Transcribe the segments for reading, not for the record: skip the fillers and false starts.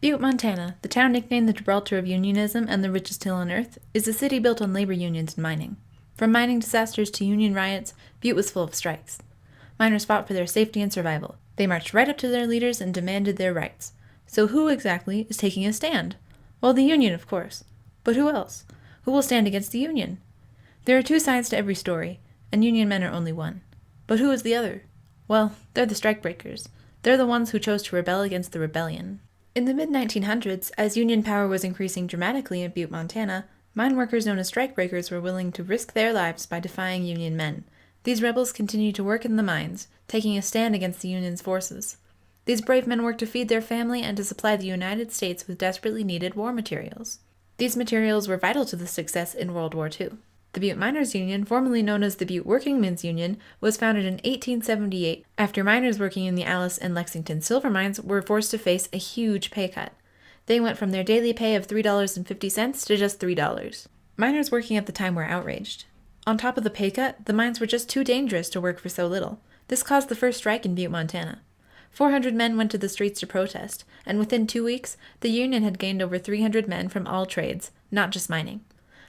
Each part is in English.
Butte, Montana, the town nicknamed the Gibraltar of Unionism and the richest hill on earth, is a city built on labor unions and mining. From mining disasters to union riots, Butte was full of strikes. Miners fought for their safety and survival. They marched right up to their leaders and demanded their rights. So who exactly is taking a stand? Well, the union, of course. But who else? Who will stand against the union? There are two sides to every story, and union men are only one. But who is the other? Well, they're the strikebreakers. They're the ones who chose to rebel against the rebellion. In the mid-1900s, as union power was increasing dramatically in Butte, Montana, mine workers known as strikebreakers were willing to risk their lives by defying union men. These rebels continued to work in the mines, taking a stand against the union's forces. These brave men worked to feed their family and to supply the United States with desperately needed war materials. These materials were vital to the success in World War II. The Butte Miners Union, formerly known as the Butte Workingmen's Union, was founded in 1878 after miners working in the Alice and Lexington silver mines were forced to face a huge pay cut. They went from their daily pay of $3.50 to just $3. Miners working at the time were outraged. On top of the pay cut, the mines were just too dangerous to work for so little. This caused the first strike in Butte, Montana. 400 men went to the streets to protest, and within 2 weeks, the union had gained over 300 men from all trades, not just mining.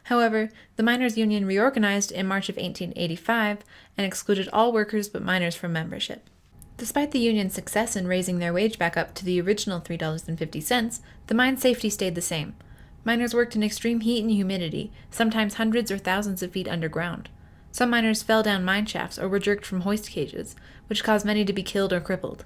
However, the miners' union reorganized in March of 1885 and excluded all workers but miners from membership. Despite the union's success in raising their wage back up to the original $3.50, the mine safety stayed the same. Miners worked in extreme heat and humidity, sometimes hundreds or thousands of feet underground. Some miners fell down mine shafts or were jerked from hoist cages, which caused many to be killed or crippled.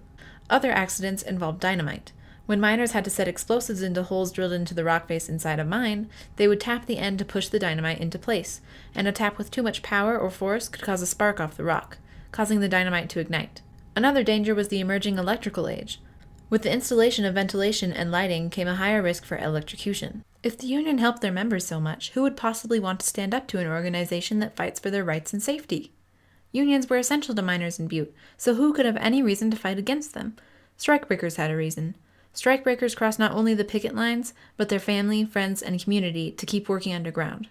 Other accidents involved dynamite. When miners had to set explosives into holes drilled into the rock face inside a mine, they would tap the end to push the dynamite into place, and a tap with too much power or force could cause a spark off the rock, causing the dynamite to ignite. Another danger was the emerging electrical age. With the installation of ventilation and lighting came a higher risk for electrocution. If the union helped their members so much, who would possibly want to stand up to an organization that fights for their rights and safety? Unions were essential to miners in Butte, so who could have any reason to fight against them? Strikebreakers had a reason. Strikebreakers crossed not only the picket lines, but their family, friends, and community to keep working underground.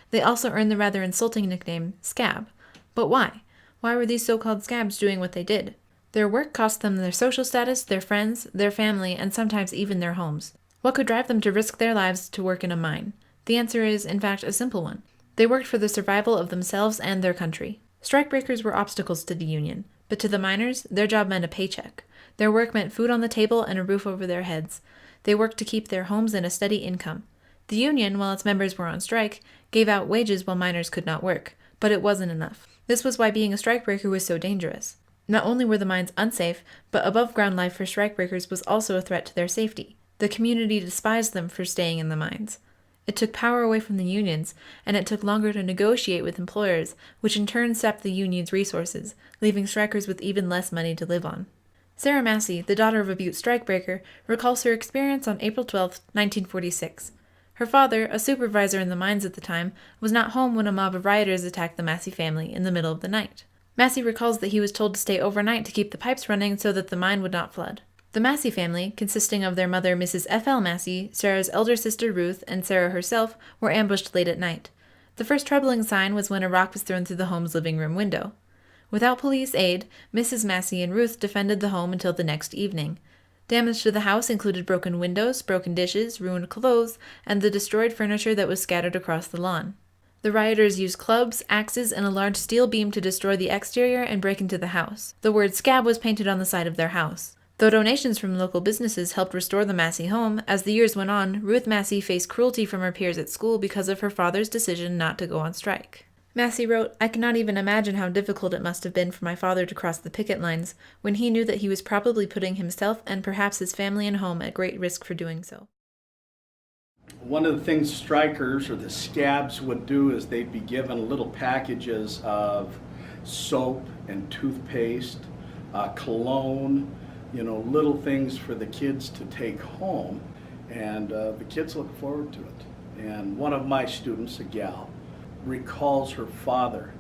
They also earned the rather insulting nickname scab. But why? Why were these so-called scabs doing what they did? Their work cost them their social status, their friends, their family, and sometimes even their homes. What could drive them to risk their lives to work in a mine? The answer is, in fact, a simple one. They worked for the survival of themselves and their country. Strikebreakers were obstacles to the union, but to the miners, their job meant a paycheck. Their work meant food on the table and a roof over their heads. They worked to keep their homes and a steady income. The union, while its members were on strike, gave out wages while miners could not work, but it wasn't enough. This was why being a strikebreaker was so dangerous. Not only were the mines unsafe, but above-ground life for strikebreakers was also a threat to their safety. The community despised them for staying in the mines. It took power away from the unions, and it took longer to negotiate with employers, which in turn sapped the union's resources, leaving strikers with even less money to live on. Sarah Massey, the daughter of a Butte strikebreaker, recalls her experience on April 12, 1946. Her father, a supervisor in the mines at the time, was not home when a mob of rioters attacked the Massey family in the middle of the night. Massey recalls that he was told to stay overnight to keep the pipes running so that the mine would not flood. The Massey family, consisting of their mother Mrs. F.L. Massey, Sarah's elder sister Ruth, and Sarah herself, were ambushed late at night. The first troubling sign was when a rock was thrown through the home's living room window. Without police aid, Mrs. Massey and Ruth defended the home until the next evening. Damage to the house included broken windows, broken dishes, ruined clothes, and the destroyed furniture that was scattered across the lawn. The rioters used clubs, axes, and a large steel beam to destroy the exterior and break into the house. The word scab was painted on the side of their house. Though donations from local businesses helped restore the Massey home, as the years went on, Ruth Massey faced cruelty from her peers at school because of her father's decision not to go on strike. Massey wrote, "I cannot even imagine how difficult it must have been for my father to cross the picket lines when he knew that he was probably putting himself and perhaps his family and home at great risk for doing so." One of the things strikers or the scabs would do is they'd be given little packages of soap and toothpaste, cologne, little things for the kids to take home, and the kids look forward to it. And one of my students, a gal, recalls her father,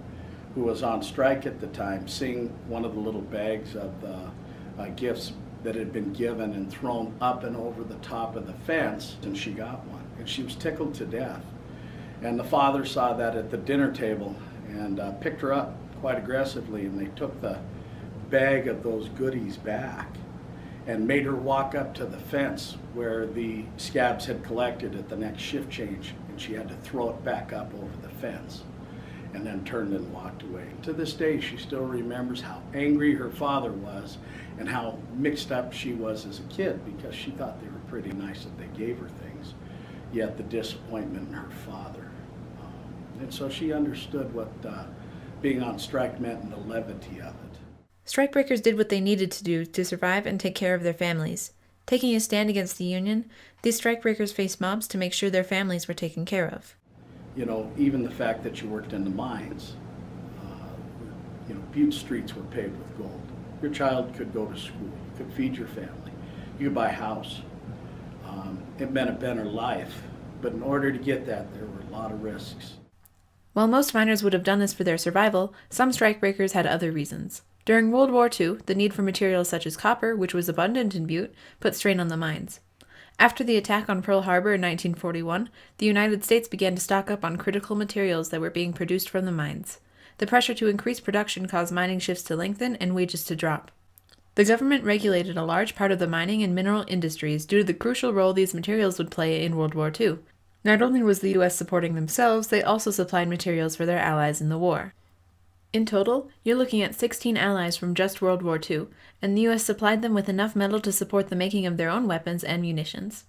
who was on strike at the time, seeing one of the little bags of the gifts that had been given and thrown up and over the top of the fence, and she got one, and she was tickled to death. And the father saw that at the dinner table and picked her up quite aggressively, and they took the bag of those goodies back. and made her walk up to the fence where the scabs had collected at the next shift change, and she had to throw it back up over the fence, and then turned and walked away. To this day, she still remembers how angry her father was and how mixed up she was as a kid, because she thought they were pretty nice that they gave her things, yet the disappointment in her father. And so she understood what being on strike meant and the levity of it. Strikebreakers did what they needed to do to survive and take care of their families. Taking a stand against the Union, these strikebreakers faced mobs to make sure their families were taken care of. You know, even the fact that you worked in the mines, Butte streets were paved with gold. Your child could go to school, you could feed your family, you could buy a house. It meant a better life, but in order to get that, there were a lot of risks. While most miners would have done this for their survival, some strikebreakers had other reasons. During World War II, the need for materials such as copper, which was abundant in Butte, put strain on the mines. After the attack on Pearl Harbor in 1941, the United States began to stock up on critical materials that were being produced from the mines. The pressure to increase production caused mining shifts to lengthen and wages to drop. The government regulated a large part of the mining and mineral industries due to the crucial role these materials would play in World War II. Not only was the U.S. supporting themselves, they also supplied materials for their allies in the war. In total, you're looking at 16 allies from just World War II, and the U.S. supplied them with enough metal to support the making of their own weapons and munitions.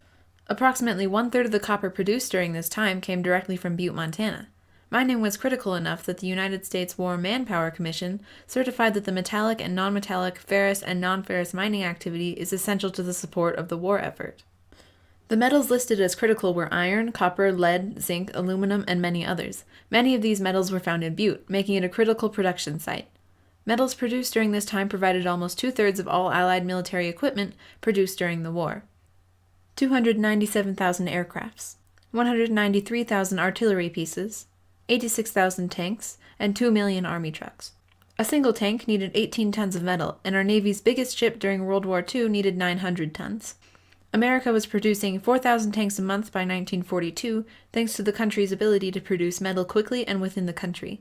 Approximately one-third of the copper produced during this time came directly from Butte, Montana. Mining was critical enough that the United States War Manpower Commission certified that the metallic and non-metallic, ferrous and non-ferrous mining activity is essential to the support of the war effort. The metals listed as critical were iron, copper, lead, zinc, aluminum, and many others. Many of these metals were found in Butte, making it a critical production site. Metals produced during this time provided almost two-thirds of all Allied military equipment produced during the war. 297,000 aircrafts, 193,000 artillery pieces, 86,000 tanks, and 2 million army trucks. A single tank needed 18 tons of metal, and our Navy's biggest ship during World War II needed 900 tons. America was producing 4,000 tanks a month by 1942, thanks to the country's ability to produce metal quickly and within the country.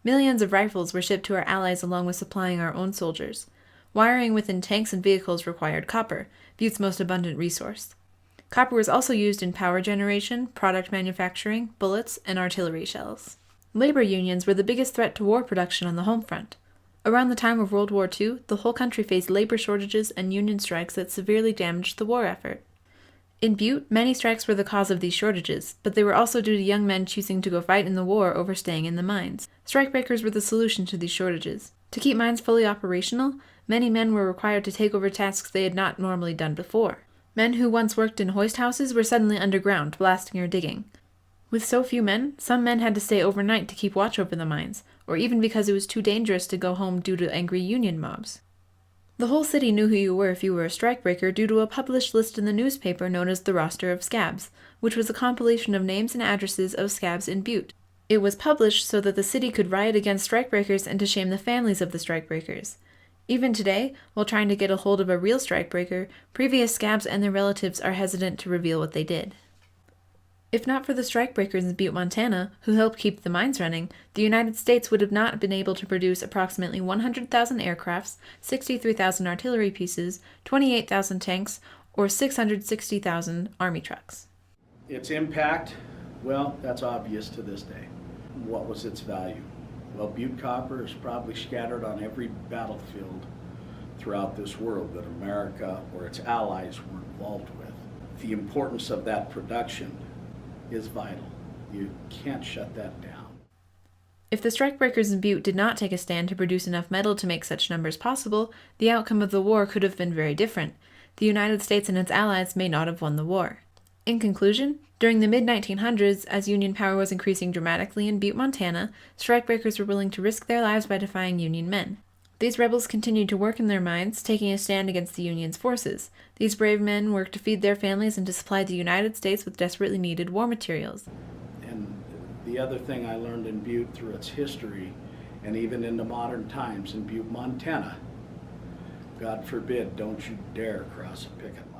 Millions of rifles were shipped to our allies along with supplying our own soldiers. Wiring within tanks and vehicles required copper, Butte's most abundant resource. Copper was also used in power generation, product manufacturing, bullets, and artillery shells. Labor unions were the biggest threat to war production on the home front. Around the time of World War II, the whole country faced labor shortages and union strikes that severely damaged the war effort. In Butte, many strikes were the cause of these shortages, but they were also due to young men choosing to go fight in the war over staying in the mines. Strikebreakers were the solution to these shortages. To keep mines fully operational, many men were required to take over tasks they had not normally done before. Men who once worked in hoist houses were suddenly underground, blasting or digging. With so few men, some men had to stay overnight to keep watch over the mines, or even because it was too dangerous to go home due to angry union mobs. The whole city knew who you were if you were a strikebreaker due to a published list in the newspaper known as the Roster of Scabs, which was a compilation of names and addresses of scabs in Butte. It was published so that the city could riot against strikebreakers and to shame the families of the strikebreakers. Even today, while trying to get a hold of a real strikebreaker, previous scabs and their relatives are hesitant to reveal what they did. If not for the strikebreakers in Butte, Montana, who helped keep the mines running, the United States would have not been able to produce approximately 100,000 aircrafts, 63,000 artillery pieces, 28,000 tanks, or 660,000 army trucks. Its impact, well, that's obvious to this day. What was its value? Well, Butte copper is probably scattered on every battlefield throughout this world that America or its allies were involved with. The importance of that production is vital. You can't shut that down. If the strikebreakers in Butte did not take a stand to produce enough metal to make such numbers possible, the outcome of the war could have been very different. The United States and its allies may not have won the war. In conclusion, during the mid-1900s, as Union power was increasing dramatically in Butte, Montana, strikebreakers were willing to risk their lives by defying Union men. These rebels continued to work in their mines, taking a stand against the Union's forces. These brave men worked to feed their families and to supply the United States with desperately needed war materials. And the other thing I learned in Butte through its history, and even into modern times in Butte, Montana, God forbid, don't you dare cross a picket line.